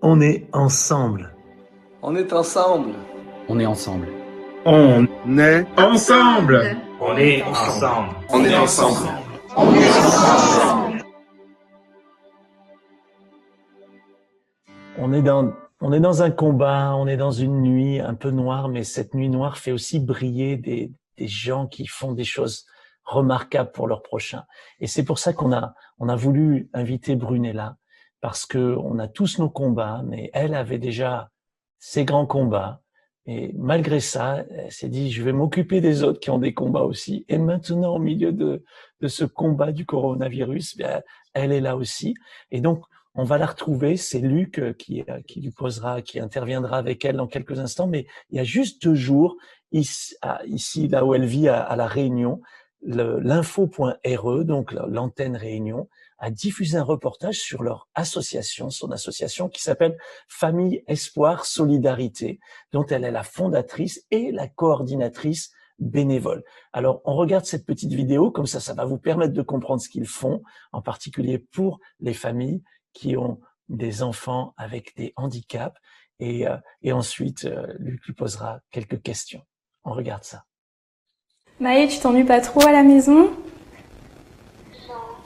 On est ensemble. On est ensemble. On est ensemble. On est ensemble. On est ensemble. On est ensemble. On est dans un combat, on est dans une nuit un peu noire, mais cette nuit noire fait aussi briller des gens qui font des choses remarquables pour leur prochain. Et c'est pour ça qu'on a voulu inviter Brunella, parce que on a tous nos combats, mais elle avait déjà ses grands combats. Et malgré ça, elle s'est dit, je vais m'occuper des autres qui ont des combats aussi. Et maintenant, au milieu de ce combat du coronavirus, bien, elle est là aussi. Et donc, on va la retrouver. C'est Luc qui lui posera, qui interviendra avec elle dans quelques instants. Mais il y a juste 2 jours, ici là où elle vit à La Réunion, l'info.re, donc l'antenne Réunion, a diffusé un reportage sur leur association, son association qui s'appelle Famille Espoir Solidarité, dont elle est la fondatrice et la coordinatrice bénévole. Alors, on regarde cette petite vidéo, comme ça va vous permettre de comprendre ce qu'ils font, en particulier pour les familles qui ont des enfants avec des handicaps. Et ensuite, Luc lui posera quelques questions. On regarde ça. Maë, tu t'ennuies pas trop à la maison?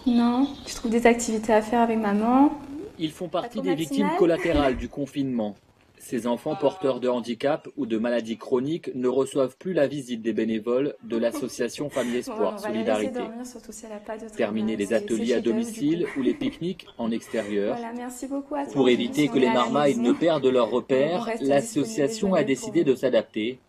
Non. Tu trouves des activités à faire avec maman? Ils font partie Pas trop des victimes matinale collatérales du confinement. Ces enfants porteurs de handicap ou de maladies chroniques ne reçoivent plus la visite des bénévoles de l'association Famille Espoir On va la laisser Solidarité. dormir, surtout si elle a pas de travail. Terminer les ateliers à domicile ou les pique-niques en extérieur. Voilà, merci beaucoup à toi. Pour éviter que les marmailles ne perdent leurs On repères, reste l'association a disponible décidé de s'adapter.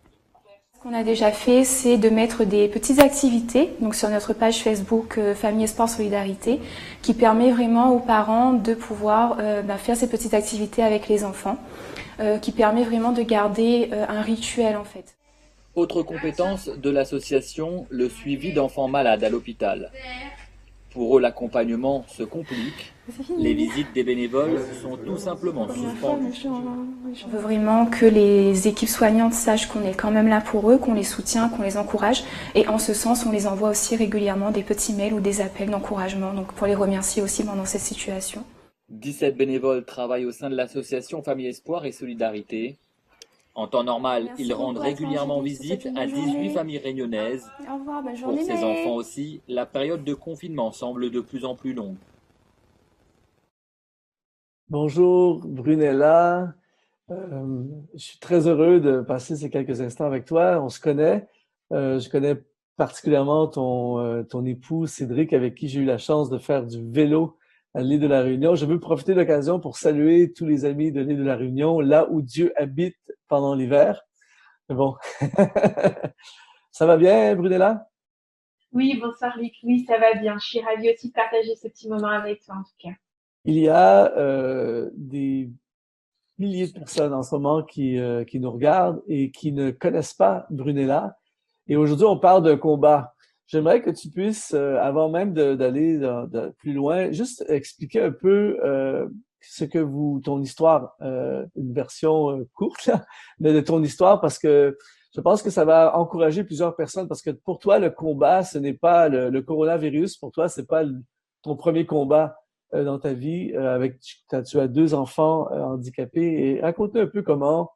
Ce qu'on a déjà fait, c'est de mettre des petites activités donc sur notre page Facebook Famille Espoir Solidarité, qui permet vraiment aux parents de pouvoir faire ces petites activités avec les enfants, qui permet vraiment de garder un rituel en fait. Autre compétence de l'association, le suivi d'enfants malades à l'hôpital. Pour eux, l'accompagnement se complique. Les visites des bénévoles sont tout simplement suspendues. On veut vraiment que les équipes soignantes sachent qu'on est quand même là pour eux, qu'on les soutient, qu'on les encourage. Et en ce sens, on les envoie aussi régulièrement des petits mails ou des appels d'encouragement, donc pour les remercier aussi pendant cette situation. 17 bénévoles travaillent au sein de l'association Famille Espoir et Solidarité. En temps normal, Merci ils rendent beaucoup à toi, régulièrement Angélique, je te visite souhaite une à bonne 18 journée. familles réunionnaises. Au revoir, bonne Pour journée. ces Maë. enfants aussi, la période de confinement semble de plus en plus longue. Bonjour Brunella, je suis très heureux de passer ces quelques instants avec toi. On se connaît, je connais particulièrement ton époux Cédric avec qui j'ai eu la chance de faire du vélo à l'île de la Réunion. Je veux profiter de l'occasion pour saluer tous les amis de l'île de la Réunion, là où Dieu habite pendant l'hiver. Mais bon, ça va bien Brunella? Oui, bonsoir Luc. Oui, ça va bien. Je suis ravie aussi de partager ce petit moment avec toi en tout cas. Il y a des milliers de personnes en ce moment qui nous regardent et qui ne connaissent pas Brunella. Et aujourd'hui, on parle d'un combat. J'aimerais que tu puisses, avant même d'aller plus loin, juste expliquer un peu ce que ton histoire, une version courte, là, mais de ton histoire, parce que je pense que ça va encourager plusieurs personnes, parce que pour toi, le combat, ce n'est pas le coronavirus. Pour toi, c'est pas ton premier combat dans ta vie. Tu as 2 enfants handicapés. Et raconte-nous un peu comment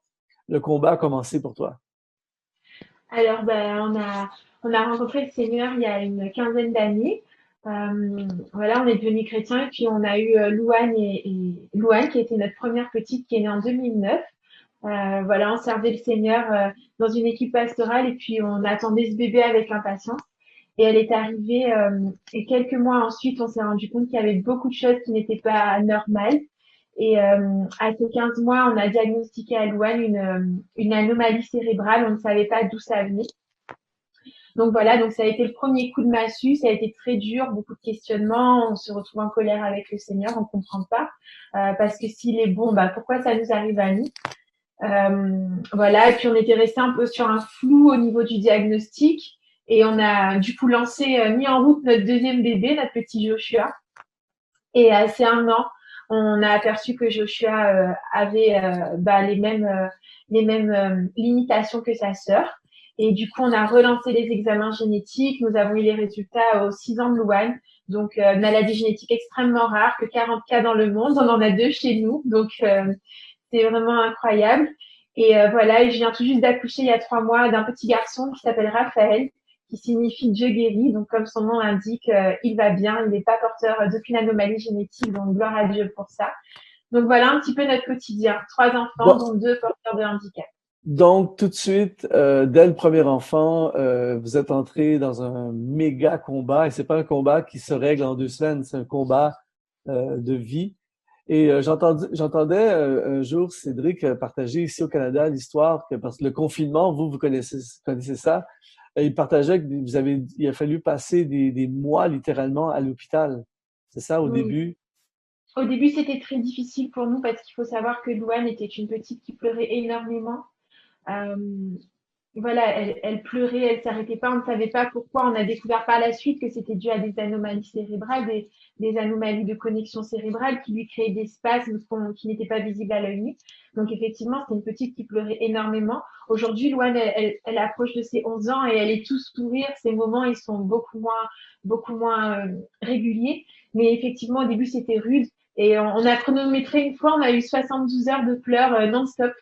le combat a commencé pour toi. Alors, on a rencontré le Seigneur il y a une quinzaine d'années. Voilà, on est devenus chrétiens et puis on a eu Louane et Louane qui était notre première petite qui est née en 2009. Voilà, on servait le Seigneur dans une équipe pastorale et puis on attendait ce bébé avec impatience. Et elle est arrivée et quelques mois ensuite, on s'est rendu compte qu'il y avait beaucoup de choses qui n'étaient pas normales. Et à ces 15 mois, on a diagnostiqué à Louane une anomalie cérébrale. On ne savait pas d'où ça venait. Donc voilà, donc ça a été le premier coup de massue. Ça a été très dur, beaucoup de questionnements. On se retrouve en colère avec le Seigneur, on comprend pas. Parce que s'il est bon, bah pourquoi ça nous arrive à nous? Voilà, et puis on était resté un peu sur un flou au niveau du diagnostic. Et on a du coup mis en route notre deuxième bébé, notre petit Joshua. Et c'est 1 an, on a aperçu que Joshua avait les mêmes limitations que sa sœur. Et du coup, on a relancé les examens génétiques. Nous avons eu les résultats aux 6 ans de Louane. Donc, maladie génétique extrêmement rare, que 40 cas dans le monde, on en a 2 chez nous, donc c'est vraiment incroyable. Et voilà, et je viens tout juste d'accoucher il y a 3 mois d'un petit garçon qui s'appelle Raphaël, qui signifie Dieu guérit. Donc, comme son nom l'indique, il va bien, il n'est pas porteur d'aucune anomalie génétique, donc gloire à Dieu pour ça. Donc voilà un petit peu notre quotidien. 3 enfants, dont 2 porteurs de handicap. Donc, tout de suite, dès le premier enfant, vous êtes entré dans un méga combat, et c'est pas un combat qui se règle en 2 semaines, c'est un combat de vie. Et j'entendais un jour Cédric partager ici au Canada l'histoire que parce que le confinement, vous connaissez ça, il partageait que il a fallu passer des mois littéralement à l'hôpital. C'est ça au début? Au début, c'était très difficile pour nous parce qu'il faut savoir que Louane était une petite qui pleurait énormément. Voilà, elle pleurait, elle s'arrêtait pas, on ne savait pas pourquoi. On a découvert par la suite que c'était dû à des anomalies cérébrales, des anomalies de connexion cérébrale qui lui créaient des spasmes qui n'étaient pas visibles à l'œil nu. Donc effectivement, c'est une petite qui pleurait énormément. Aujourd'hui, Louane, elle approche de ses 11 ans et elle est tout sourire. Ces moments, ils sont beaucoup moins réguliers. Mais effectivement, au début, c'était rude. Et on a chronométré une fois, on a eu 72 heures de pleurs non-stop,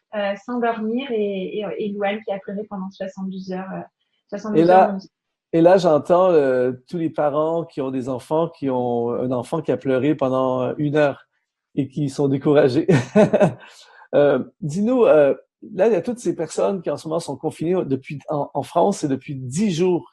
sans dormir, et Louane qui a pleuré pendant 72 heures. 72 heures et là, j'entends tous les parents qui ont des enfants, qui ont un enfant qui a pleuré pendant 1 heure et qui sont découragés. Dis-nous, là, il y a toutes ces personnes qui en ce moment sont confinées en France, c'est depuis 10 jours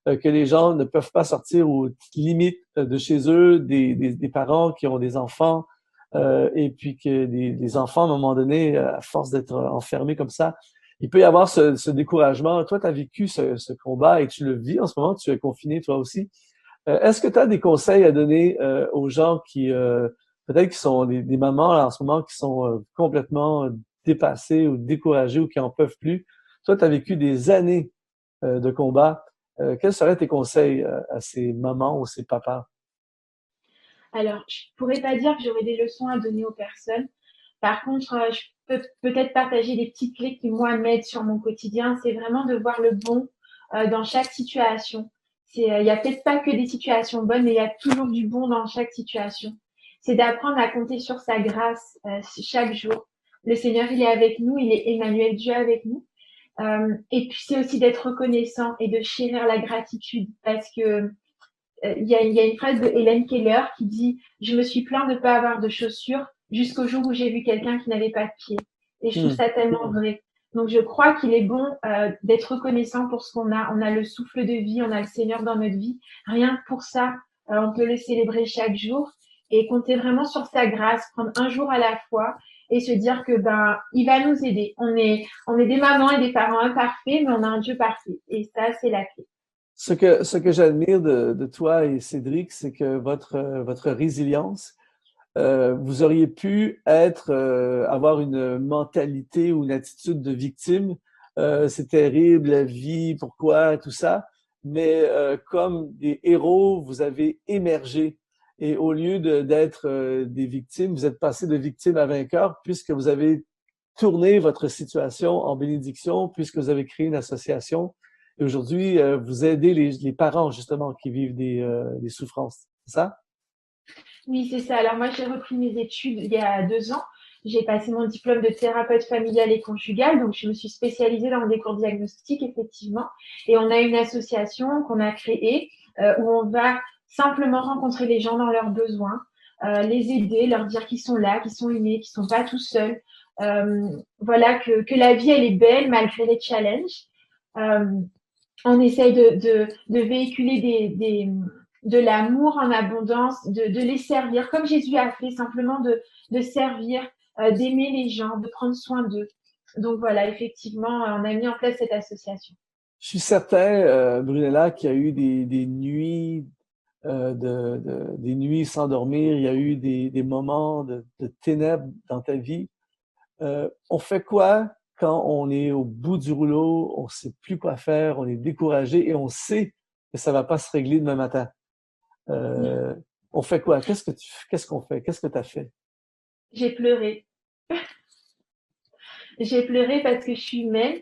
que les gens ne peuvent pas sortir aux limites de chez eux, des parents qui ont des enfants, et puis que des enfants, à un moment donné, à force d'être enfermés comme ça, il peut y avoir ce découragement. Toi, tu as vécu ce combat et tu le vis en ce moment, tu es confiné toi aussi. Est-ce que tu as des conseils à donner aux gens qui, peut-être qui sont des mamans là, en ce moment, qui sont complètement dépassées ou découragées ou qui en peuvent plus? Toi, tu as vécu des années de combat. Quels seraient tes conseils à ces mamans ou ces papas? Alors, je pourrais pas dire que j'aurais des leçons à donner aux personnes. Par contre, je peux peut-être partager des petites clés qui, moi, m'aident sur mon quotidien. C'est vraiment de voir le bon dans chaque situation. Il y a peut-être pas que des situations bonnes, mais il y a toujours du bon dans chaque situation. C'est d'apprendre à compter sur sa grâce chaque jour. Le Seigneur, il est avec nous, il est Emmanuel, Dieu avec nous. Et puis, c'est aussi d'être reconnaissant et de chérir la gratitude parce que il y a une phrase de Hélène Keller qui dit « Je me suis plaint de ne pas avoir de chaussures jusqu'au jour où j'ai vu quelqu'un qui n'avait pas de pieds. » Et je trouve ça tellement vrai. Donc, je crois qu'il est bon d'être reconnaissant pour ce qu'on a. On a le souffle de vie, on a le Seigneur dans notre vie. Rien que pour ça, on peut le célébrer chaque jour et compter vraiment sur sa grâce, prendre un jour à la fois et se dire que il va nous aider. On est des mamans et des parents imparfaits, mais on a un Dieu parfait. Et ça, c'est la clé. Ce que j'admire de toi et Cédric, c'est que votre résilience, vous auriez pu avoir une mentalité ou une attitude de victime. C'est terrible, la vie, pourquoi, tout ça. Mais comme des héros, vous avez émergé. Et au lieu d'être des victimes, vous êtes passé de victime à vainqueur puisque vous avez tourné votre situation en bénédiction, puisque vous avez créé une association. Et aujourd'hui, vous aidez les parents, justement, qui vivent des souffrances. C'est ça? Oui, c'est ça. Alors moi, j'ai repris mes études il y a 2 ans. J'ai passé mon diplôme de thérapeute familiale et conjugale, donc je me suis spécialisée dans le décours diagnostic, effectivement. Et on a une association qu'on a créée où on va simplement rencontrer les gens dans leurs besoins, les aider, leur dire qu'ils sont là, qu'ils sont aimés, qu'ils sont pas tout seuls. Voilà, que la vie, elle est belle malgré les challenges. On essaye de véhiculer de l'amour en abondance, de les servir, comme Jésus a fait, simplement de servir, d'aimer les gens, de prendre soin d'eux. Donc voilà, effectivement, on a mis en place cette association. Je suis certain, Brunella, qu'il y a eu des nuits, des nuits sans dormir, il y a eu des moments de ténèbres dans ta vie. On fait quoi quand on est au bout du rouleau, on sait plus quoi faire, on est découragé et on sait que ça va pas se régler demain matin? On fait quoi? Qu'est-ce qu'on fait? Qu'est-ce que tu as fait? J'ai pleuré. J'ai pleuré parce que je suis humaine.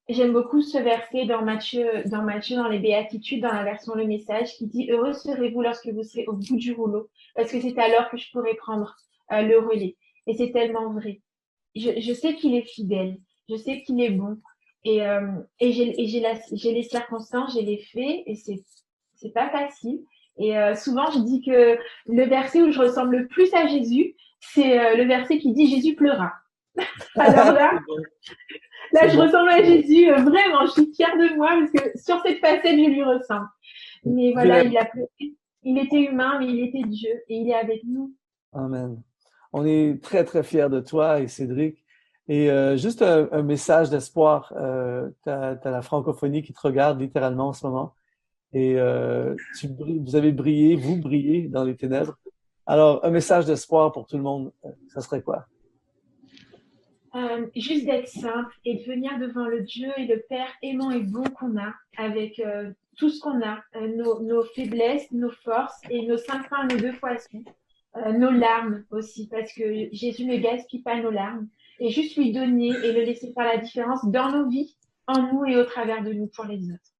J'aime beaucoup ce verset dans Matthieu, dans les Béatitudes, dans la version Le Message, qui dit « Heureux serez-vous lorsque vous serez au bout du rouleau, parce que c'est alors que je pourrai prendre le relais. » Et c'est tellement vrai. Je sais qu'il est fidèle, je sais qu'il est bon, et j'ai les circonstances, j'ai les faits, et c'est pas facile. Et souvent, je dis que le verset où je ressemble le plus à Jésus, c'est le verset qui dit « Jésus pleura ». Alors là, je ressemble à Jésus, vraiment, je suis fière de moi parce que sur cette facette, je lui ressemble. Mais voilà, il a pleuré. Il était humain, mais il était Dieu et il est avec nous. Amen. On est très, très fiers de toi et Cédric. Et juste un message d'espoir. T'as la francophonie qui te regarde littéralement en ce moment. Et vous avez brillé, vous brillez dans les ténèbres. Alors, un message d'espoir pour tout le monde, ça serait quoi? Juste d'être simple et de venir devant le Dieu et le Père aimant et bon qu'on a, avec tout ce qu'on a, nos faiblesses, nos forces et nos 5 pains, nos 2 poissons, nos larmes aussi, parce que Jésus ne gaspille pas nos larmes, et juste lui donner et le laisser faire la différence dans nos vies, en nous et au travers de nous pour les autres.